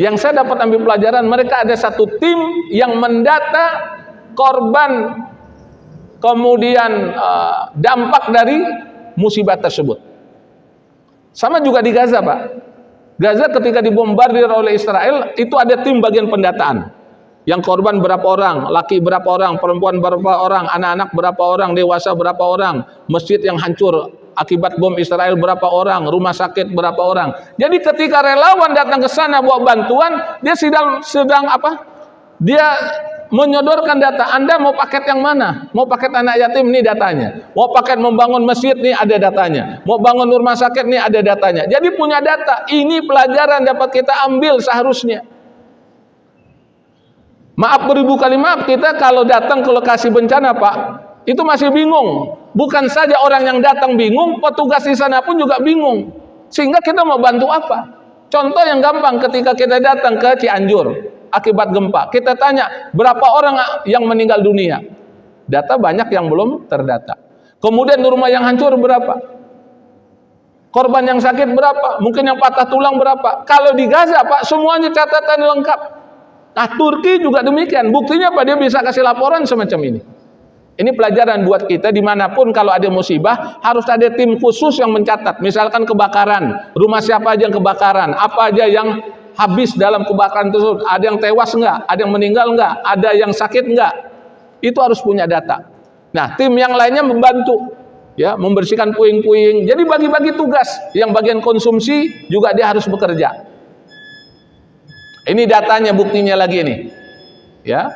Yang saya dapat ambil pelajaran, mereka ada satu tim yang mendata korban, kemudian dampak dari musibah tersebut. Sama juga di Gaza, Pak. Gaza ketika dibombardir oleh Israel, itu ada tim bagian pendataan. Yang korban berapa orang, laki berapa orang, perempuan berapa orang, anak-anak berapa orang, dewasa berapa orang, masjid yang hancur akibat bom Israel berapa orang, rumah sakit berapa orang. Jadi ketika relawan datang ke sana bawa bantuan, dia sedang apa? Dia menyodorkan data. Anda mau paket yang mana? Mau paket anak yatim, nih datanya. Mau paket membangun masjid, nih ada datanya. Mau bangun rumah sakit, nih ada datanya. Jadi punya data. Ini pelajaran dapat kita ambil seharusnya. Maaf beribu kali maaf, kita kalau datang ke lokasi bencana, Pak, itu masih bingung. Bukan saja orang yang datang bingung, petugas di sana pun juga bingung. Sehingga kita mau bantu apa? Contoh yang gampang, ketika kita datang ke Cianjur akibat gempa, kita tanya berapa orang yang meninggal dunia. Data banyak yang belum terdata. Kemudian rumah yang hancur berapa? Korban yang sakit berapa? Mungkin yang patah tulang berapa? Kalau di Gaza, Pak, semuanya catatan lengkap. Nah, Turki juga demikian. Buktinya apa? Dia bisa kasih laporan semacam ini. Ini pelajaran buat kita, dimanapun kalau ada musibah harus ada tim khusus yang mencatat. Misalkan kebakaran, rumah siapa aja yang kebakaran, apa aja yang habis dalam kebakaran tersebut, ada yang tewas enggak, ada yang meninggal enggak, ada yang sakit enggak. Itu harus punya data. Nah, tim yang lainnya membantu, ya, membersihkan puing-puing. Jadi bagi-bagi tugas. Yang bagian konsumsi juga dia harus bekerja. Ini datanya, buktinya lagi nih, ya.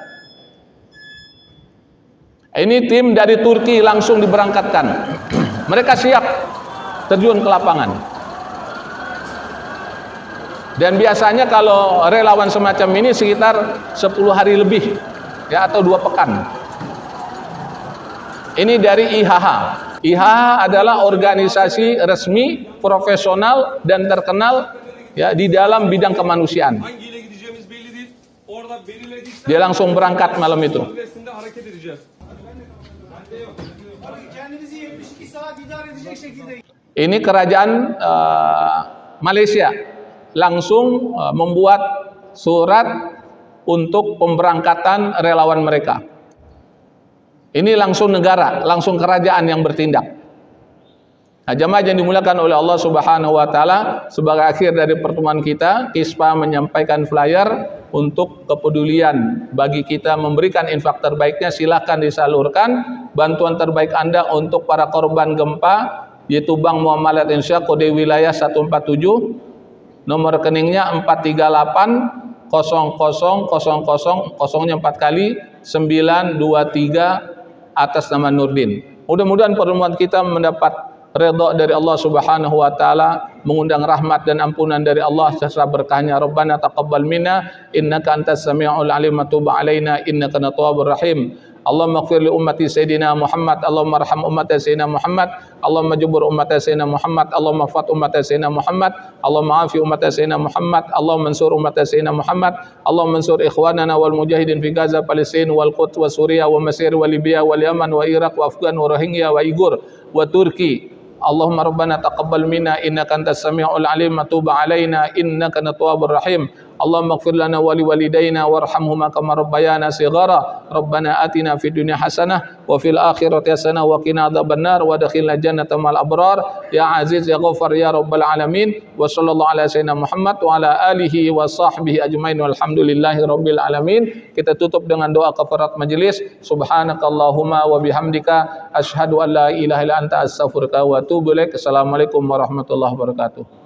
Ini tim dari Turki langsung diberangkatkan. Mereka siap terjun ke lapangan. Dan biasanya kalau relawan semacam ini sekitar 10 hari lebih, ya, atau 2 pekan. Ini dari IHH. IHH adalah organisasi resmi, profesional dan terkenal, ya, di dalam bidang kemanusiaan. Dia langsung berangkat malam itu. Ini kerajaan Malaysia langsung membuat surat untuk pemberangkatan relawan mereka. Ini langsung negara, langsung kerajaan yang bertindak. Nah, jamaah yang dimuliakan oleh Allah Subhanahu wa taala, sebagai akhir dari pertemuan kita, ISPA menyampaikan flyer untuk kepedulian bagi kita memberikan infak terbaiknya. Silakan disalurkan bantuan terbaik Anda untuk para korban gempa, yaitu Bank Muamalat Indonesia kode wilayah 147, nomor rekeningnya 438 0000 0-nya 4 kali 923 atas nama Nurdin. Mudah-mudahan pertemuan kita mendapat redha dari Allah Subhanahu wa taala, mengundang rahmat dan ampunan dari Allah serta berkahnya. Rabbana taqabbal minna innaka antas samiul alim wa tub alaina innaka antat tawwabur rahim. Allahumma ighfir li ummati sayyidina Muhammad, Allahumma arham ummati sayyidina Muhammad, Allahumma jubur ummati sayyidina Muhammad, Allahumma fat ummati sayyidina Muhammad, Allahumma afi ummati sayyidina Muhammad, Allahumma mansur ummati sayyidina Muhammad, Allahumma mansur ikhwanana wal mujahidin fi Gaza, Palestina wal Quds wa Suriah wa Mesir wa Libya wal Yaman wa Iraq wa Afghan wa Rohingya wa Uighur wa Turki. Allahumma rabbana taqabbal minna innaka antas samiul alim wa tub alaina innaka antat tawwabur rahim. Allahumma ighfir lana wa liwalidayna warhamhuma kama rabbayana shighara. Rabbana atina fid dunya hasanah wa fil akhirati hasanah wa qina adzabannar wa adkhilna jannata ma'al abrar ya aziz ya ghafar ya rabbal alamin. Wa sallallahu ala sayyidina Muhammad wa ala alihi wa sahbihi ajmain walhamdulillahi rabbil alamin. Kita tutup dengan doa kafarat majelis. Subhanakallahumma wa bihamdika asyhadu an la ilaha illa anta astaghfiruka wa atubu ilaik. Assalamualaikum warahmatullahi wabarakatuh.